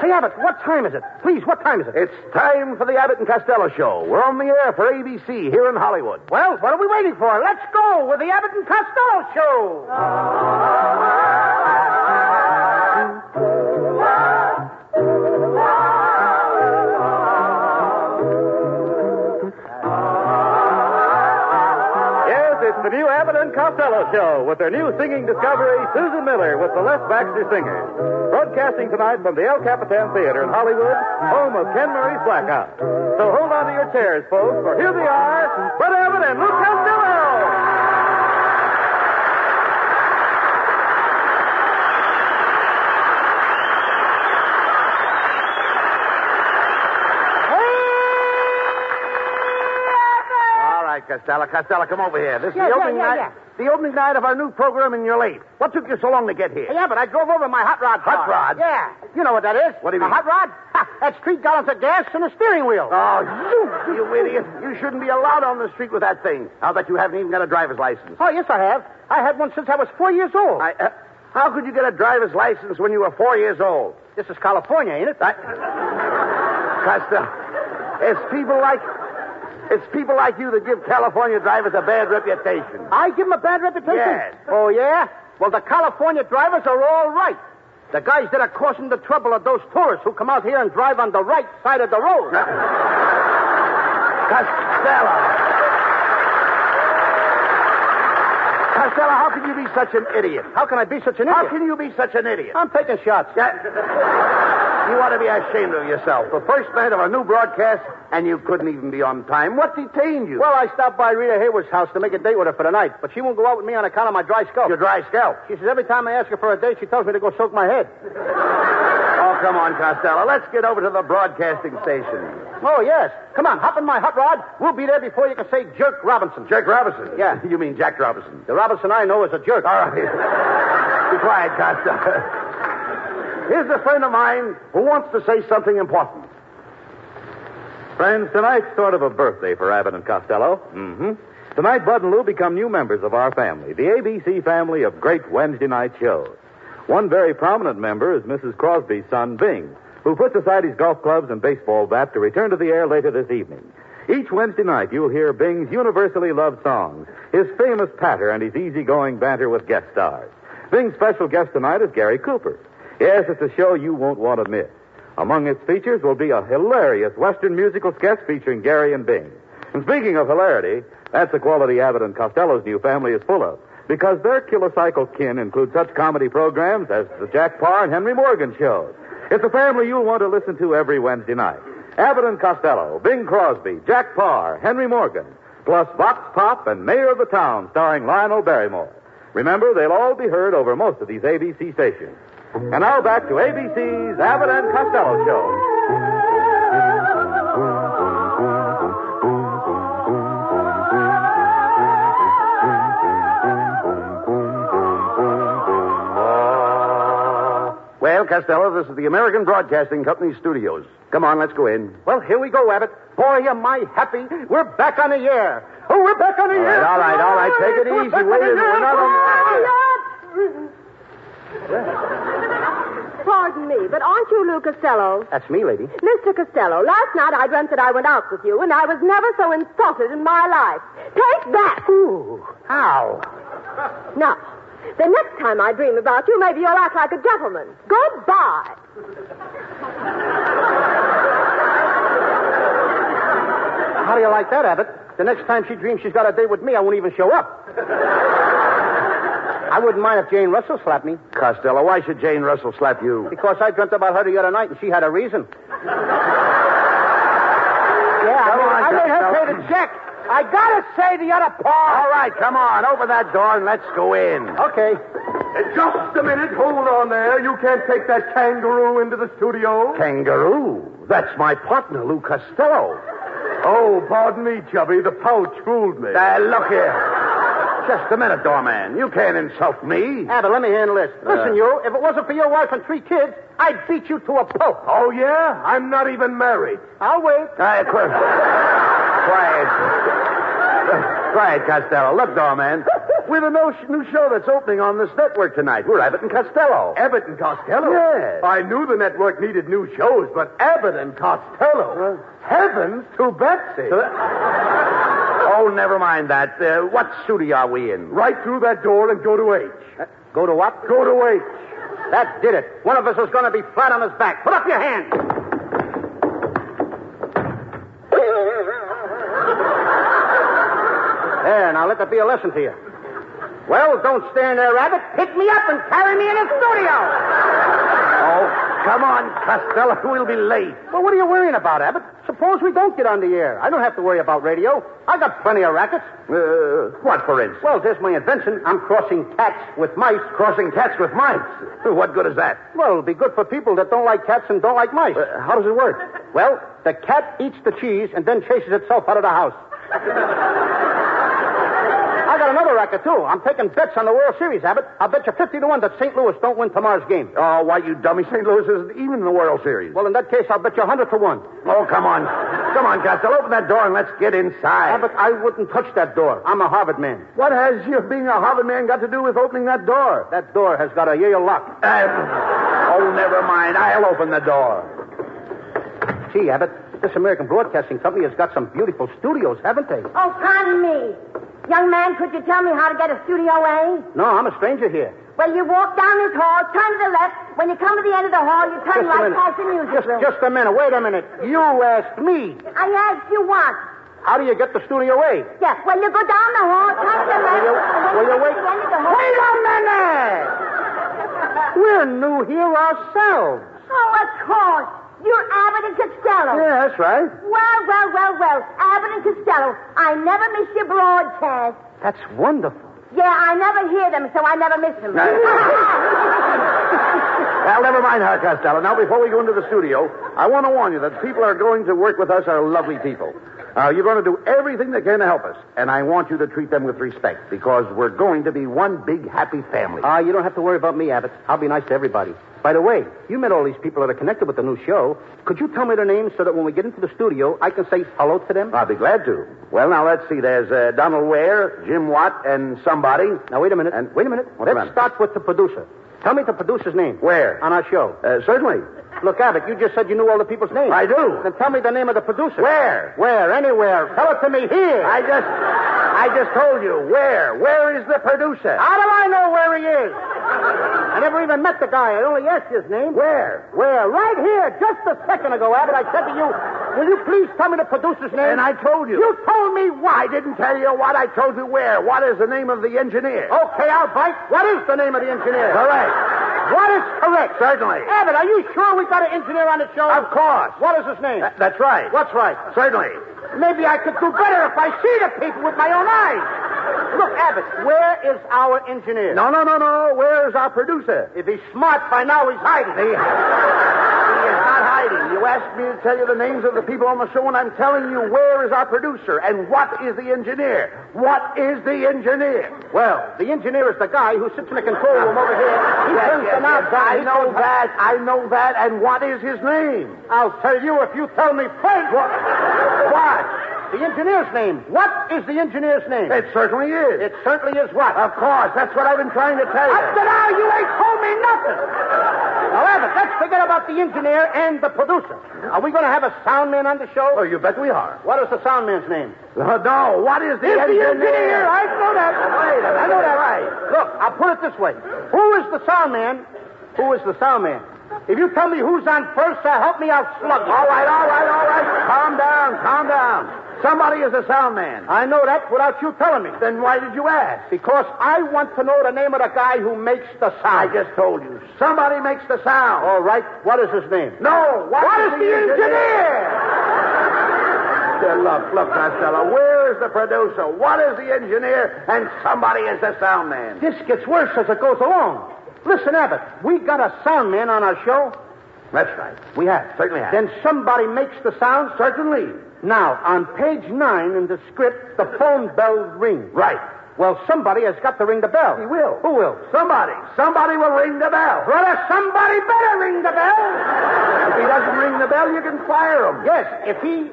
Hey, Abbott, what time is it? Please, what time is it? It's time for the Abbott and Costello Show. We're on the air for ABC here in Hollywood. Well, what are we waiting for? Let's go with the Abbott and Costello Show. The new Abbott and Costello Show with their new singing discovery, Susan Miller with the Les Baxter Singers. Broadcasting tonight from the El Capitan Theater in Hollywood, home of Ken Murray's Blackout. So hold on to your chairs, folks, for here they are, Bud Abbott and Lou Costello. Costello, come over here. This is the opening night. The opening night of our new program, and you're late. What took you so long to get here? Hey, Abbott, I drove over my hot rod car. Hot rod? Yeah. You know what that is. What do you mean? A hot rod? Ha, that's 3 gallons of gas and a steering wheel. Oh, you idiot. You shouldn't be allowed on the street with that thing. I'll bet you haven't even got a driver's license. Oh, yes, I have. I had one since I was 4 years old. How could you get a driver's license when you were 4 years old? This is California, ain't it? Costello, it's people like you that give California drivers a bad reputation. I give them a bad reputation? Yes. Oh, yeah? Well, the California drivers are all right. The guys that are causing the trouble are those tourists who come out here and drive on the right side of the road. Costello, how can you be such an idiot? How can I be such an idiot? How can you be such an idiot? I'm taking shots. You ought to be ashamed of yourself. The first night of our new broadcast, and you couldn't even be on time. What detained you? Well, I stopped by Rita Hayward's house to make a date with her for the night, but she won't go out with me on account of my dry scalp. Your dry scalp? She says every time I ask her for a date, she tells me to go soak my head. Oh, come on, Costello. Let's get over to the broadcasting station. Oh, yes. Come on, hop in my hot rod. We'll be there before you can say Jerk Robinson. Jerk Robinson? Yeah. You mean Jack Robinson? The Robinson I know is a jerk. All right. Be quiet, Costello. Here's a friend of mine who wants to say something important. Friends, tonight's sort of a birthday for Abbott and Costello. Mm-hmm. Tonight, Bud and Lou become new members of our family, the ABC family of great Wednesday night shows. One very prominent member is Mrs. Crosby's son, Bing, who puts aside his golf clubs and baseball bat to return to the air later this evening. Each Wednesday night, you'll hear Bing's universally loved songs, his famous patter, and his easygoing banter with guest stars. Bing's special guest tonight is Gary Cooper. Yes, it's a show you won't want to miss. Among its features will be a hilarious Western musical sketch featuring Gary and Bing. And speaking of hilarity, that's the quality Abbott and Costello's new family is full of, because their kilocycle kin include such comedy programs as the Jack Parr and Henry Morgan shows. It's a family you'll want to listen to every Wednesday night. Abbott and Costello, Bing Crosby, Jack Parr, Henry Morgan, plus Vox Pop and Mayor of the Town starring Lionel Barrymore. Remember, they'll all be heard over most of these ABC stations. And now back to ABC's Abbott and Costello Show. Well, Costello, this is the American Broadcasting Company studios. Come on, let's go in. Well, here we go, Abbott. Boy, am I happy. We're back on the air. Oh, we're back on the air. All right. Take it easy. We're not on Pardon me, but aren't you Lou Costello? That's me, lady. Mr. Costello, last night I dreamt that I went out with you, and I was never so insulted in my life. Take that! Ooh, how? Now, the next time I dream about you, maybe you'll act like a gentleman. Goodbye. How do you like that, Abbott? The next time she dreams she's got a date with me, I won't even show up. I wouldn't mind if Jane Russell slapped me. Costello, why should Jane Russell slap you? Because I dreamt about her the other night, and she had a reason. I made her pay the check. I gotta say the other part. All right, come on. Open that door and let's go in. Okay. Just a minute. Hold on there. You can't take that kangaroo into the studio. Kangaroo? That's my partner, Lou Costello. Oh, pardon me, Chubby. The pouch fooled me. Look here. Just a minute, doorman. You can't insult me. Abbott, let me handle this. Listen, you, if it wasn't for your wife and 3 kids, I'd beat you to a pulp. Oh, yeah? I'm not even married. I'll wait. Quiet, Costello. Look, doorman. With a new show that's opening on this network tonight. We're Abbott and Costello. Abbott and Costello? Yes. I knew the network needed new shows, but Abbott and Costello? Heavens to Betsy. Oh, never mind that. What studio are we in? Right through that door and go to H. Go to what? Go to H. That did it. One of us is going to be flat on his back. Put up your hand. There, now let that be a lesson to you. Well, don't stand there, Rabbit. Pick me up and carry me in the studio. Oh, come on, Costello. We'll be late. Well, what are you worrying about, Abbott? Suppose we don't get on the air. I don't have to worry about radio. I got plenty of rackets. What, for instance? Well, there's my invention. I'm crossing cats with mice. Crossing cats with mice. What good is that? Well, it'll be good for people that don't like cats and don't like mice. How does it work? Well, the cat eats the cheese and then chases itself out of the house. I got another racket, too. I'm taking bets on the World Series, Abbott. I'll bet you 50-1 that St. Louis don't win tomorrow's game. Oh, why, you dummy. St. Louis isn't even in the World Series. Well, in that case, I'll bet you 100-1. Oh, come on. Come on, Costello. Open that door and let's get inside. Abbott, I wouldn't touch that door. I'm a Harvard man. What has your being a Harvard man got to do with opening that door? That door has got a Yale lock. Oh, never mind. I'll open the door. Gee, Abbott, this American Broadcasting Company has got some beautiful studios, haven't they? Oh, pardon me. Young man, could you tell me how to get a Studio A? No, I'm a stranger here. Well, you walk down this hall, turn to the left. When you come to the end of the hall, you turn right past the music room. Just a minute. Wait a minute. You asked me. I asked you what? How do you get to Studio A? Yes, well, you go down the hall, turn to the left. Will you wait? Wait a minute! We're new here ourselves. Oh, of course. You're Abbott and Costello. Yeah, that's right. Well. Abbott and Costello. I never miss your broadcast. That's wonderful. Yeah, I never hear them, so I never miss them. Well, never mind her, Costello. Now, before we go into the studio, I want to warn you that people are going to work with us are lovely people. You're going to do everything they can to help us, and I want you to treat them with respect because we're going to be one big happy family. You don't have to worry about me, Abbott. I'll be nice to everybody. By the way, you met all these people that are connected with the new show. Could you tell me their names so that when we get into the studio, I can say hello to them? I'll be glad to. Well, now, let's see. There's Donald Ware, Jim Watt, and somebody. Now, wait a minute. What's Let's start with the producer. Tell me the producer's name. Where? On our show. Certainly. Look, Abbott, you just said you knew all the people's names. I do. Then tell me the name of the producer. Where? Where? Anywhere. Tell it to me here. I just told you. Where? Where is the producer? How do I know where he is? I never even met the guy. I only asked his name. Where? Where? Right here. Just a second ago, Abbott. I said to you, will you please tell me the producer's name? And I told you. You told me what? I didn't tell you what. I told you where. What is the name of the engineer? Okay, I'll bite. What is the name of the engineer? Correct. What is correct? Certainly. Abbott, are you sure we got an engineer on the show? Of course. What is his name? That's right. What's right? Certainly. Maybe I could do better if I see the people with my own eyes. Look, Abbott, where is our engineer? No. Where is our producer? If he's smart by now, he's hiding. He is not hiding. You asked me to tell you the names of the people on the show, and I'm telling you where is our producer and what is the engineer. What is the engineer? Well, the engineer is the guy who sits in the control room over here. He turns the knobs on. I know that. And what is his name? I'll tell you if you tell me first. What? The engineer's name. What is the engineer's name? It certainly is. It certainly is what? Of course. That's what I've been trying to tell you. Up to now, you ain't told me nothing. Now, Abbott, let's forget about the engineer and the producer. Are we going to have a sound man on the show? Oh, you bet we are. What is the sound man's name? No. What is the engineer? The engineer. I know that. Wait a minute. I know that. Right. Look, I'll put it this way. Who is the sound man? Who is the sound man? If you tell me who's on first, help me out slug. All right. Calm down. Somebody is a sound man. I know that without you telling me. Then why did you ask? Because I want to know the name of the guy who makes the sound. I just told you. Somebody makes the sound. All right. What is his name? No. What is the engineer? Look, Costello. Where is the producer? What is the engineer? And somebody is the sound man. This gets worse as it goes along. Listen, Abbott, we got a sound man on our show. That's right. We have. Certainly have. Then somebody makes the sound? Certainly. Now, on page 9 in the script, the phone bell rings. Right. Well, somebody has got to ring the bell. He will. Who will? Somebody. Somebody will ring the bell. Brother, somebody better ring the bell. If he doesn't ring the bell, you can fire him. Yes, if he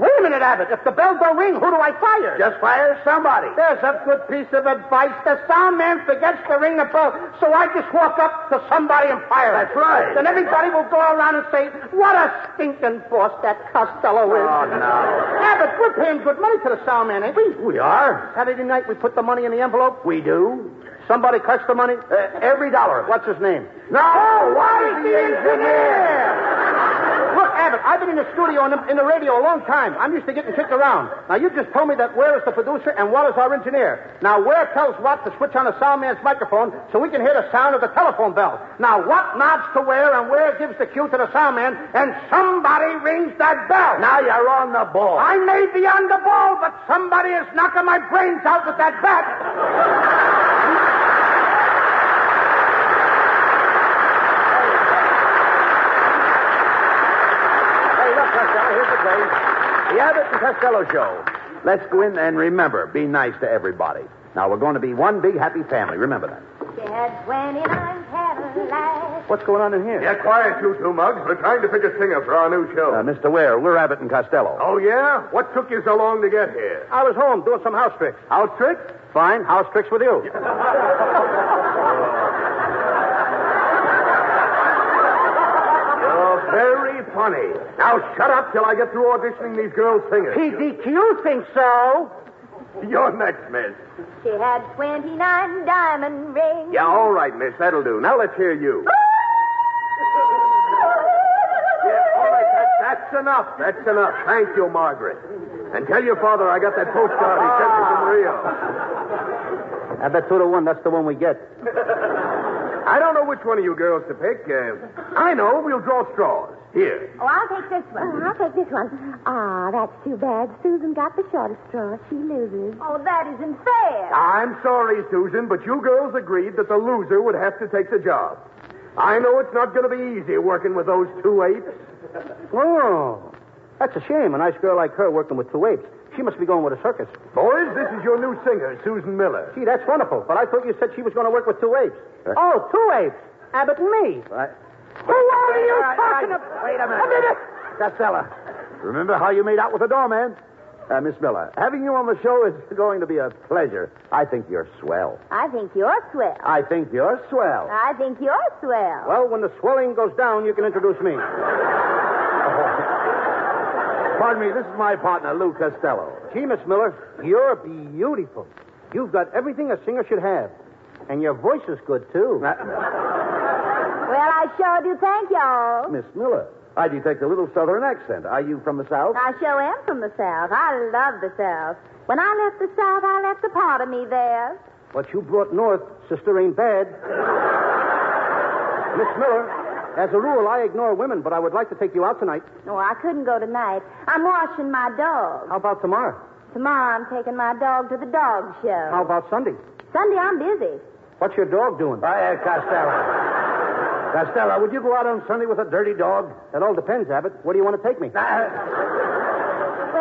Wait a minute, Abbott. If the bell don't ring, who do I fire? Just fire somebody. There's a good piece of advice. The sound man forgets to ring the bell, so I just walk up to somebody and fire it. That's right. Then everybody will go around and say, what a stinking boss that Costello is. Oh, no. Abbott, we're paying good money to the sound man, ain't we? We are. Saturday night, we put the money in the envelope. We do. Somebody cuts the money? Every dollar of it. What's his name? No, why is the engineer? Look, Abbott, I've been in the studio and in the radio a long time. I'm used to getting kicked around. Now, you just told me that Ware is the producer and Watt is our engineer. Now, Ware tells Watt to switch on the sound man's microphone so we can hear the sound of the telephone bell. Now, Watt nods to Ware and Ware gives the cue to the sound man, and somebody rings that bell. Now you're on the ball. I may be on the ball, but somebody is knocking my brains out with that bat. The Abbott and Costello Show. Let's go in and remember, be nice to everybody. Now, we're going to be one big happy family. Remember that. She had 29 Cadillacs. What's going on in here? Yeah, quiet, you two mugs. We're trying to pick a singer for our new show. Mr. Ware, we're Abbott and Costello. Oh, yeah? What took you so long to get here? I was home doing some house tricks. House tricks? Fine, house tricks with you. Very funny. Now shut up till I get through auditioning these girls singers. PDQ thinks so. You're next, miss. She had 29 diamond rings. Yeah, all right, miss. That'll do. Now let's hear you. Yeah, all right. That's enough. That's enough. Thank you, Margaret. And tell your father I got that postcard he sent me from Rio. I bet 2 to 1, that's the one we get. I don't know which one of you girls to pick. I know. We'll draw straws. Here. Oh, I'll take this one. I'll take this one. Ah, that's too bad. Susan got the shortest straw. She loses. Oh, that isn't fair. I'm sorry, Susan, but you girls agreed that the loser would have to take the job. I know it's not going to be easy working with those 2 apes. Oh, that's a shame. A nice girl like her working with 2 apes. She must be going with a circus. Boys, this is your new singer, Susan Miller. Gee, that's wonderful. But I thought you said she was going to work with 2 apes. Oh, 2 apes. Abbott and me. Right. Who are you talking about? Wait a minute. Costello, remember how you made out with the doorman? Miss Miller, having you on the show is going to be a pleasure. I think you're swell. I think you're swell. I think you're swell. I think you're swell. Well, when the swelling goes down, you can introduce me. Pardon me, this is my partner, Lou Costello. Gee, Miss Miller, you're beautiful. You've got everything a singer should have. And your voice is good, too. Well, I sure do thank y'all. Miss Miller, I detect a little southern accent. Are you from the South? I sure am from the South. I love the South. When I left the South, I left a part of me there. What you brought north, sister, ain't bad. Miss Miller, as a rule, I ignore women, but I would like to take you out tonight. No, I couldn't go tonight. I'm washing my dog. How about tomorrow? Tomorrow, I'm taking my dog to the dog show. How about Sunday? Sunday, I'm busy. What's your dog doing? Costello. Costello, would you go out on Sunday with a dirty dog? That all depends, Abbott. Where do you want to take me? Well,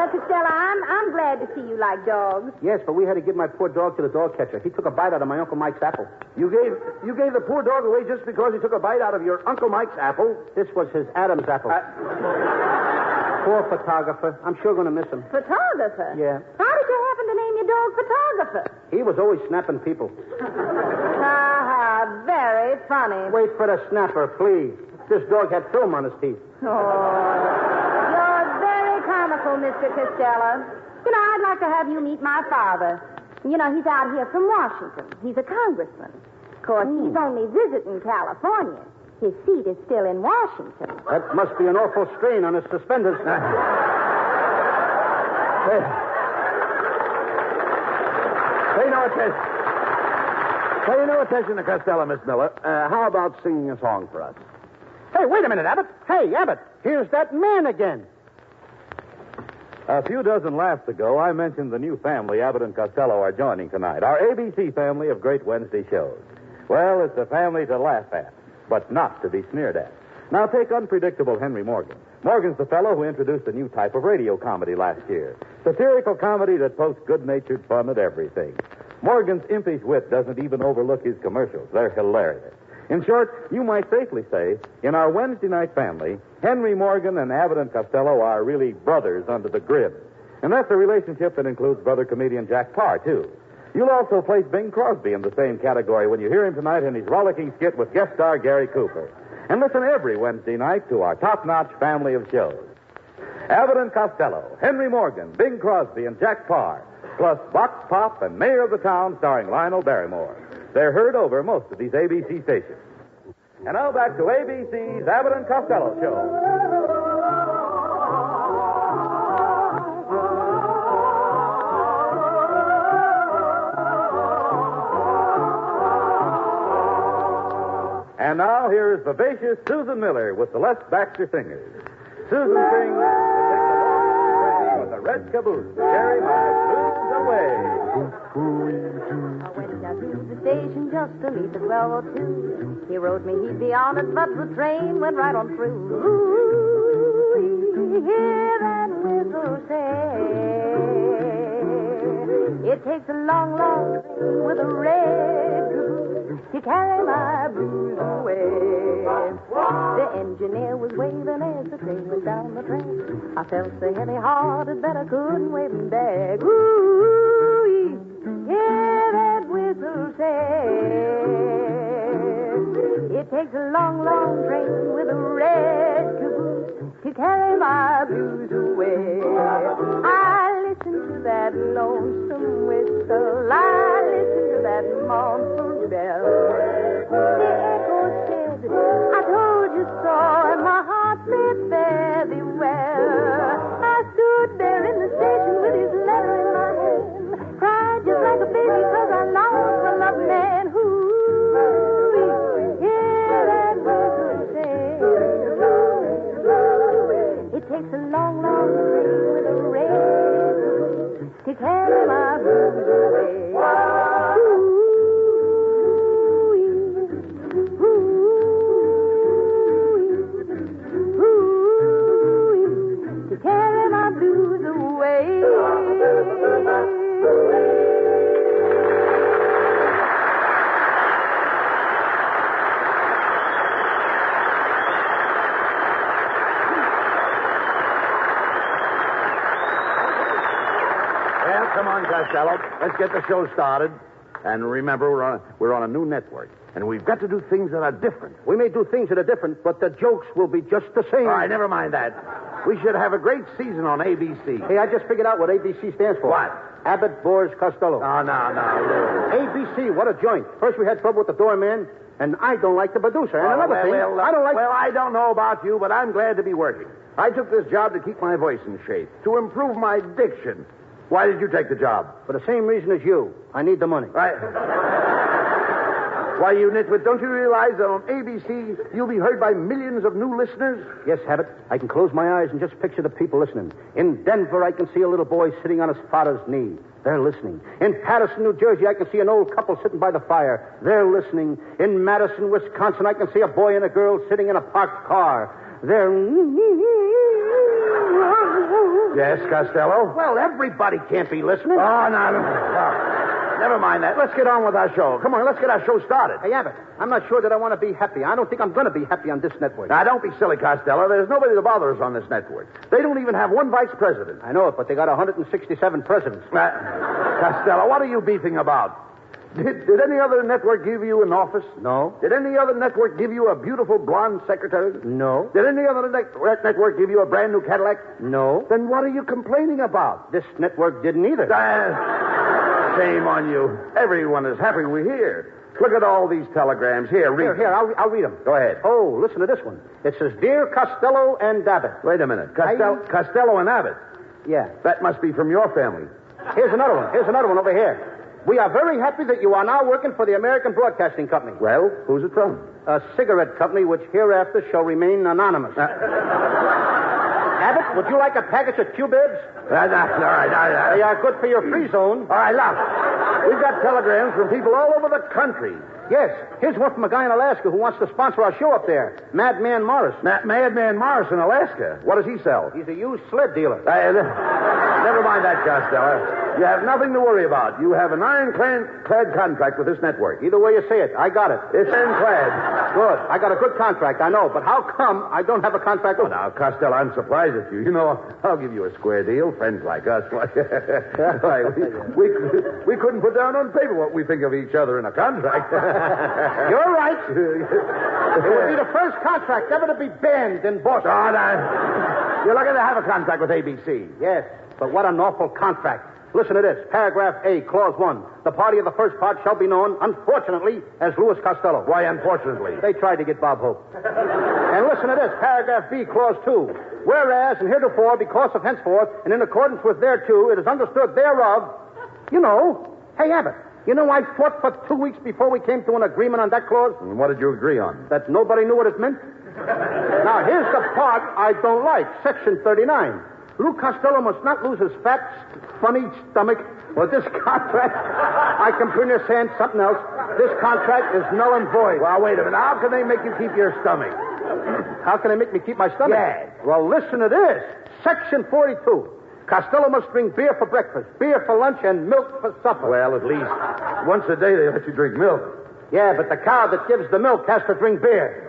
Costello, I'm glad to see you like dogs. Yes, but we had to give my poor dog to the dog catcher. He took a bite out of my Uncle Mike's apple. You gave the poor dog away just because he took a bite out of your Uncle Mike's apple? This was his Adam's apple. Poor photographer. I'm sure going to miss him. Photographer? Yeah. How did you happen to name your dog Photographer? He was always snapping people. Very funny. Wait for the snapper, please. This dog had film on his teeth. You're very comical, Mr. Costello. You know, I'd like to have you meet my father. You know, he's out here from Washington. He's a congressman. Of course, he's only visiting California. His seat is still in Washington. That must be an awful strain on his suspenders. Pay no attention to Costello, Miss Miller. How about singing a song for us? Hey, wait a minute, Abbott. Hey, Abbott, here's that man again. A few dozen laughs ago, I mentioned the new family Abbott and Costello are joining tonight, our ABC family of great Wednesday shows. Well, it's a family to laugh at, but not to be sneered at. Now, take unpredictable Henry Morgan. Morgan's the fellow who introduced a new type of radio comedy last year. Satirical comedy that pokes good-natured fun at everything. Morgan's impish wit doesn't even overlook his commercials. They're hilarious. In short, you might safely say, in our Wednesday night family, Henry Morgan and Abbott and Costello are really brothers under the grid. And that's a relationship that includes brother comedian Jack Parr, too. You'll also place Bing Crosby in the same category when you hear him tonight in his rollicking skit with guest star Gary Cooper. And listen every Wednesday night to our top-notch family of shows. Abbott and Costello, Henry Morgan, Bing Crosby, and Jack Parr, plus Vox Pop and Mayor of the Town starring Lionel Barrymore. They're heard over most of these ABC stations. And now back to ABC's Abbott and Costello show. And now here is vivacious Susan Miller with the Les Baxter Singers. Susan sings to take the long train with a red caboose to carry my blues away. I went down to the station just to meet the 1202. He wrote me he'd be on it, but the train went right on through. Ooh, hear that whistle say. It takes a long, long train with a red caboose to carry my blues away. The engineer was waving as the train went down the track. I felt so heavy-hearted that I couldn't wave him back. Ooh, hear that whistle say. It takes a long, long train with a red caboose to carry my blues away. I listen to that lonesome whistle. I listen to that mournful bell. The echo said, I told you so, and my heart said, fare thee well. I stood there in the station with his letter in my hand, cried just like a baby 'cause I longed for love man. Ooh, hear that whistle say. It takes a long, long train with a red to carry my blues away. To carry my blues away. Well, come on, Costello. Let's get the show started. And remember, we're on a new network. And we've got to do things that are different. We may do things that are different, but the jokes will be just the same. All right, never mind that. We should have a great season on ABC. Hey, I just figured out what ABC stands for. What? Abbott Bores Costello. No. ABC, what a joint. First we had trouble with the doorman, and I don't like the producer. And another thing, I don't like... Well, I don't know about you, but I'm glad to be working. I took this job to keep my voice in shape, to improve my diction. Why did you take the job? For the same reason as you. I need the money. Right. Why, you nitwit, don't you realize that on ABC you'll be heard by millions of new listeners? Yes, Abbott. I can close my eyes and just picture the people listening. In Denver, I can see a little boy sitting on his father's knee. They're listening. In Patterson, New Jersey, I can see an old couple sitting by the fire. They're listening. In Madison, Wisconsin, I can see a boy and a girl sitting in a parked car. They're... Yes, Costello? Well, everybody can't be listening. Oh, no. Never mind that. Let's get on with our show. Come on, let's get our show started. Hey, Abbott, I'm not sure that I want to be happy. I don't think I'm going to be happy on this network. Now, don't be silly, Costello. There's nobody to bother us on this network. They don't even have one vice president. I know it, but they got 167 presidents. Costello, what are you beefing about? Did any other network give you an office? No. Did any other network give you a beautiful blonde secretary? No. Did any other network give you a brand new Cadillac? No. Then what are you complaining about? This network didn't either. Shame on you. Everyone is happy we're here. Look at all these telegrams. Here, read them. Here, I'll read them. Go ahead. Oh, listen to this one. It says, Dear Costello and Abbott. Wait a minute. Costello and Abbott? Yeah. That must be from your family. Here's another one over here. We are very happy that you are now working for the American Broadcasting Company. Well, who's it from? A cigarette company which hereafter shall remain anonymous. Abbott, would you like a package of Q-bibs? All right. They are good for your free zone. All right, look. We've got telegrams from people all over the country. Yes. Here's one from a guy in Alaska who wants to sponsor our show up there. Madman Morris. Madman Morris in Alaska. What does he sell? He's a used sled dealer. Never mind that, Costello. You have nothing to worry about. You have an ironclad contract with this network. Either way you say it, I got it. It's ironclad. Good. I got a good contract, I know. But how come I don't have a contract with... Now, Costello, I'm surprised at you. You know, I'll give you a square deal. Friends like us. Why, we couldn't put down on paper what we think of each other in a contract. You're right. It would be the first contract ever to be banned in Boston. Oh, no. You're lucky to have a contract with ABC. Yes, but what an awful contract. Listen to this. Paragraph A, Clause 1. The party of the first part shall be known, unfortunately, as Louis Costello. Why, unfortunately? They tried to get Bob Hope. And listen to this. Paragraph B, Clause 2. Whereas, and heretofore, because of henceforth, and in accordance with thereto, it is understood thereof. You know, hey, Abbott, you know I fought for 2 weeks before we came to an agreement on that clause? And what did you agree on? That nobody knew what it meant. Now, here's the part I don't like. Section 39. Lou Costello must not lose his fat, funny stomach. Well, this contract, I can pretty much say something else. This contract is null and void. Well, wait a minute. How can they make you keep your stomach? How can they make me keep my stomach? Yes. Well, listen to this. Section 42. Costello must drink beer for breakfast, beer for lunch, and milk for supper. Well, at least once a day they let you drink milk. Yeah, but the cow that gives the milk has to drink beer.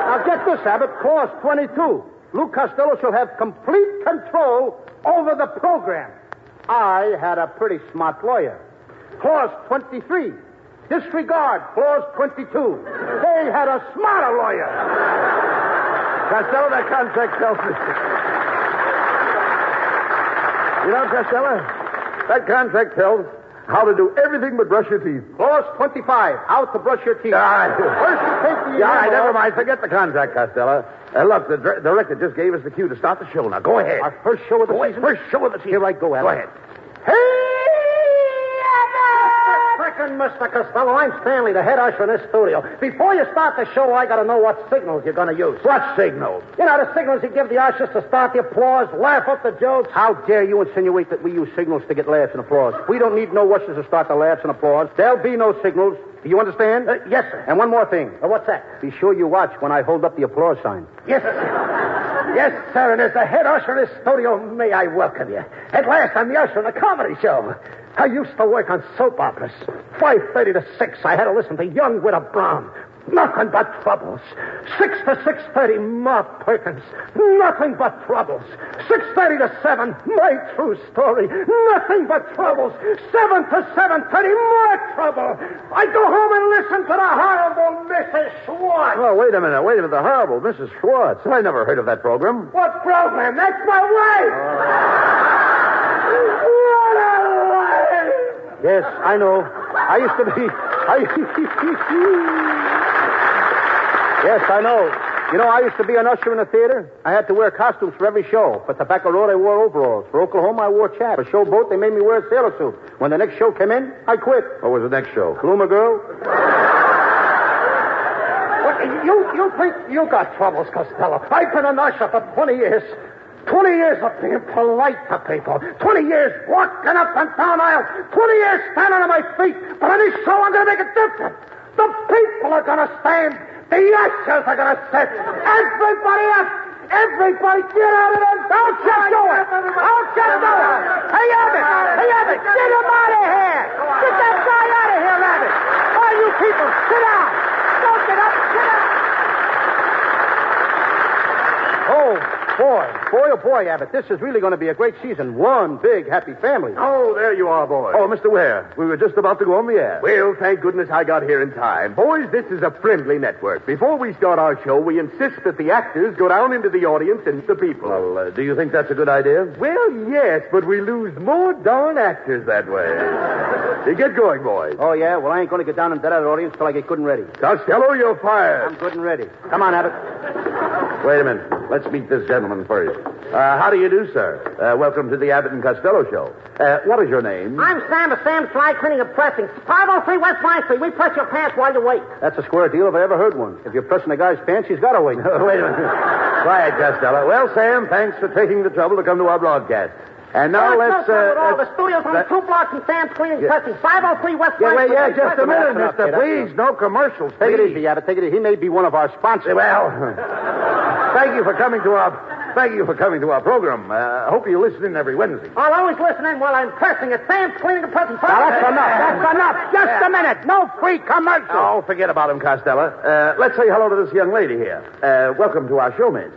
Now, get this, Abbott. Clause 22. Lou Costello shall have complete control over the program. I had a pretty smart lawyer. Clause 23. Disregard Clause 22. They had a smarter lawyer. Costello, that contract tells me. You know, Costello, that contract tells how to do everything but brush your teeth. Clause 25. How to brush your teeth. First you take the... All right, never mind. Forget the contract, Costello. Look, the director just gave us the cue to start the show. Now, go ahead. Our first show of the season? First show of the season. Here I go, Alan. Go ahead. Frickin' Mr. Costello, I'm Stanley, the head usher in this studio. Before you start the show, I gotta know what signals you're gonna use. What signals? You know, the signals you give the ushers to start the applause, laugh up the jokes. How dare you insinuate that we use signals to get laughs and applause? We don't need no ushers to start the laughs and applause. There'll be no signals. Do you understand? Yes, sir. And one more thing. What's that? Be sure you watch when I hold up the applause sign. Yes, sir. Yes, sir. And as the head usher in this studio, may I welcome you. At last, I'm the usher in a comedy show. I used to work on soap operas. 5:30 to 6, I had to listen to Young Widow Brown. Nothing but troubles. 6 to 6:30, Ma Perkins. Nothing but troubles. 6:30 to 7, my true story. Nothing but troubles. 7 to 7:30, more trouble. I go home and listen to the horrible Mrs. Schwartz. Oh, wait a minute. The horrible Mrs. Schwartz. I never heard of that program. What program? That's my wife. What a life. Yes, I know. I used to be... Yes, I know. You know, I used to be an usher in a theater. I had to wear costumes for every show. For Tobacco Road, I wore overalls. For Oklahoma, I wore chaps. For Showboat, they made me wear a sailor suit. When the next show came in, I quit. What was the next show? Bloomer Girl. You think you got troubles, Costello? I've been an usher for 20 years. 20 years of being polite to people. 20 years walking up and down aisles. 20 years standing on my feet. But on this show, I'm going to make it different. The people are going to stand. The ushers are going to sit. Everybody up. Everybody get out of there. Don't you do it. Don't you do it. Hey, Abbott. Get him out of here. Get that guy out of here, Abbott. All you people, sit down. Don't get up. Sit down. Oh, boy, Abbott. This is really going to be a great season. One big, happy family. Oh, there you are, boys. Oh, Mr. Ware, we were just about to go on the air. Well, thank goodness I got here in time. Boys, this is a friendly network. Before we start our show, we insist that the actors go down into the audience and the people. Well, do you think that's a good idea? Well, yes, but we lose more darn actors that way. Get going, boys. Oh, yeah? Well, I ain't going to get down into that audience till I get good and ready. Costello, you're fired. I'm good and ready. Come on, Abbott. Wait a minute. Let's meet this gentleman first. How do you do, sir? Welcome to the Abbott and Costello show. What is your name? I'm Sam of Sam's Dry Cleaning and Pressing. 503 West Vine Street. We press your pants while you wait. That's a square deal if I ever heard one. If you're pressing a guy's pants, he's got to wait. Wait a minute. Quiet, Costello. Well, Sam, thanks for taking the trouble to come to our broadcast. And now let's... the studio's only 2 blocks from Sam's Cleaning and Pressing. 503 West White Street. Just a minute, mister. Please, no commercials, Take it please. easy, Abbott. Take it easy. He may be one of our sponsors. Well, thank you for coming to our program. Hope you listen in every Wednesday. I'll always listen in while I'm pressing at Sam's Cleaning and Pressing. Now, that's enough. That's enough. Just a minute. No free commercial. Oh, forget about him, Costello. Let's say hello to this young lady here. Welcome to our show, miss.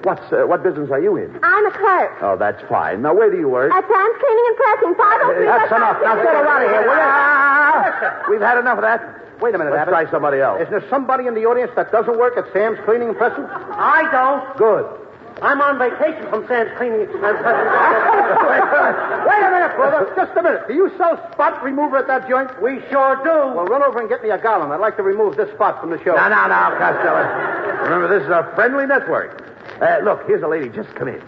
What business are you in? I'm a clerk. Oh, that's fine. Now, where do you work? At Sam's Cleaning and Pressing, 503 That's West enough. White Now, Street. get her out of here, will you? We've had enough of that. Wait a minute, Let's Abbott. try somebody else. Is there somebody in the audience that doesn't work at Sam's Cleaning and Pressing? I don't. Good. I'm on vacation from Sam's Cleaning and Pressing. Wait a minute, brother. Just a minute. Do you sell spot remover at that joint? We sure do. Well, run over and get me a gallon. I'd like to remove this spot from the show. No, Costello. Remember, this is a friendly network. Look, here's a lady. Just come in.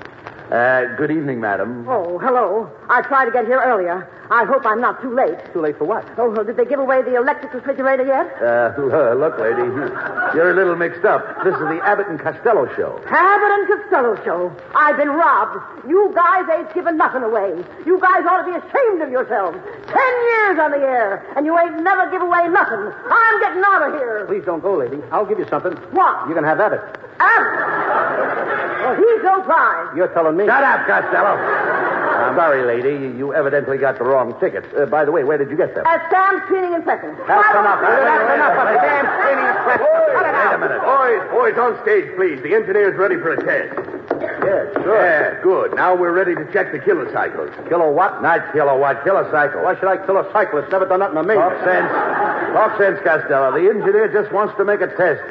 Good evening, madam. Oh, hello. I tried to get here earlier. I hope I'm not too late. Too late for what? Oh, did they give away the electric refrigerator yet? Look, lady, you're a little mixed up. This is the Abbott and Costello show. Abbott and Costello show. I've been robbed. You guys ain't given nothing away. You guys ought to be ashamed of yourselves. 10 years on the air, and you ain't never give away nothing. I'm getting out of here. Please don't go, lady. I'll give you something. What? You can have Abbott. Well, he's no prize. You're telling me. Shut up, Costello. I'm sorry, lady. You evidently got the wrong tickets. By the way, where did you get them? At Sam's Cleaning and Pressing. That's enough. That's enough of Sam's Cleaning and Pressing. Wait a minute. Boys, on stage, please. The engineer's ready for a test. Yes, sure. Yeah, good. Now we're ready to check the kilocycles. Kilowatt? Not kilowatt. Kilocycle. Why should I kill a cyclist? Never done nothing to me. Talk sense. Talk sense, Costello. The engineer just wants to make a test.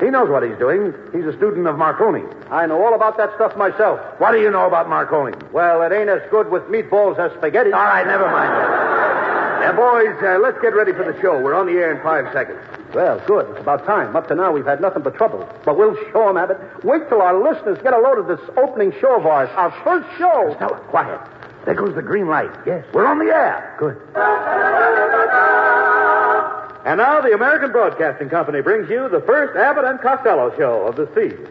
He knows what he's doing. He's a student of Marconi. I know all about that stuff myself. What do you know about Marconi? Well, it ain't as good with meatballs as spaghetti. All right, never mind. Now, boys, let's get ready for the show. We're on the air in 5 seconds. Well, good. It's about time. Up to now, we've had nothing but trouble. But we'll show 'em, Abbott. Wait till our listeners get a load of this opening show of ours. Our first show. Costello, quiet. There goes the green light. Yes. We're on the air. Good. And now the American Broadcasting Company brings you the first Abbott and Costello show of the season.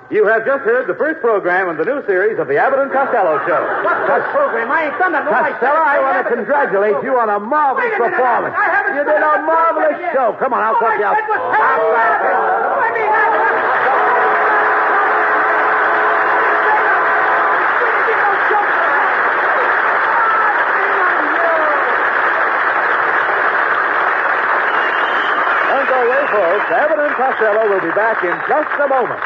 You have just heard the first program in the new series of the Abbott and Costello show. What's this program? I ain't done that. Costello, I want to congratulate you on a marvelous performance. You did a marvelous show. Come on, I'll talk you out. Don't go away, folks. Abbott and Costello will be back in just a moment.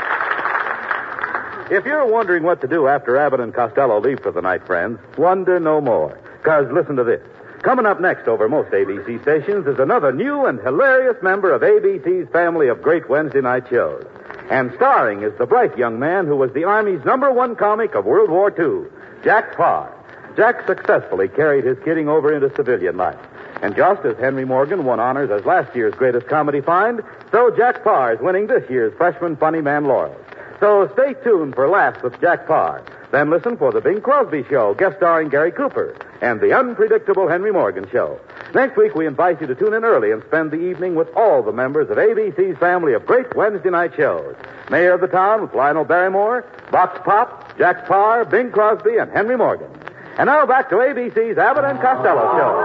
If you're wondering what to do after Abbott and Costello leave for the night, friends, wonder no more. Because listen to this. Coming up next over most ABC stations is another new and hilarious member of ABC's family of great Wednesday night shows. And starring is the bright young man who was the Army's #1 comic of World War II, Jack Parr. Jack successfully carried his kidding over into civilian life. And just as Henry Morgan won honors as last year's greatest comedy find, so Jack Parr is winning this year's freshman funny man laurels. So stay tuned for Laughs with Jack Parr. Then listen for the Bing Crosby Show, guest starring Gary Cooper, and the unpredictable Henry Morgan Show. Next week, we invite you to tune in early and spend the evening with all the members of ABC's family of great Wednesday night shows. Mayor of the Town with Lionel Barrymore, Vox Pop, Jack Parr, Bing Crosby, and Henry Morgan. And now back to ABC's Abbott and Costello Show.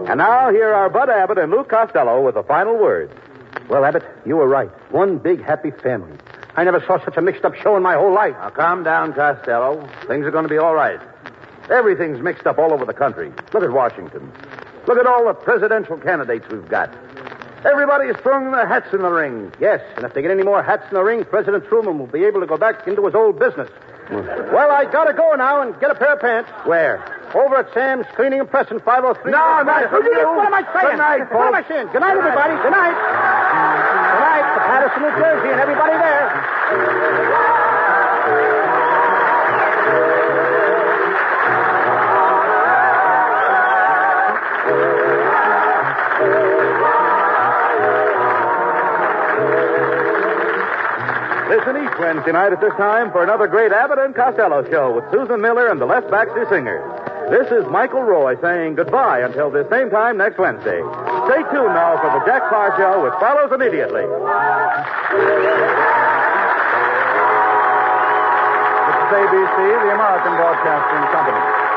And now, here are Bud Abbott and Lou Costello with the final word. Well, Abbott, you were right. One big happy family. I never saw such a mixed-up show in my whole life. Now, calm down, Costello. Things are going to be all right. Everything's mixed up all over the country. Look at Washington. Look at all the presidential candidates we've got. Everybody is throwing their hats in the ring. Yes, and if they get any more hats in the ring, President Truman will be able to go back into his old business. Well, I gotta go now and get a pair of pants. Where? Over at Sam's Cleaning and Pressing, 503. No, not from you. What am I saying? Good night, What am I folks. saying? Good night, everybody. Good night. Good night to Patterson, New Jersey, and everybody there. listen each Wednesday night at this time for another great Abbott and Costello show with Susan Miller and the Les Baxter Singers. This is Michael Roy saying goodbye until this same time next Wednesday. Stay tuned now for the Jack Paar Show, which follows immediately. This is ABC, the American Broadcasting Company.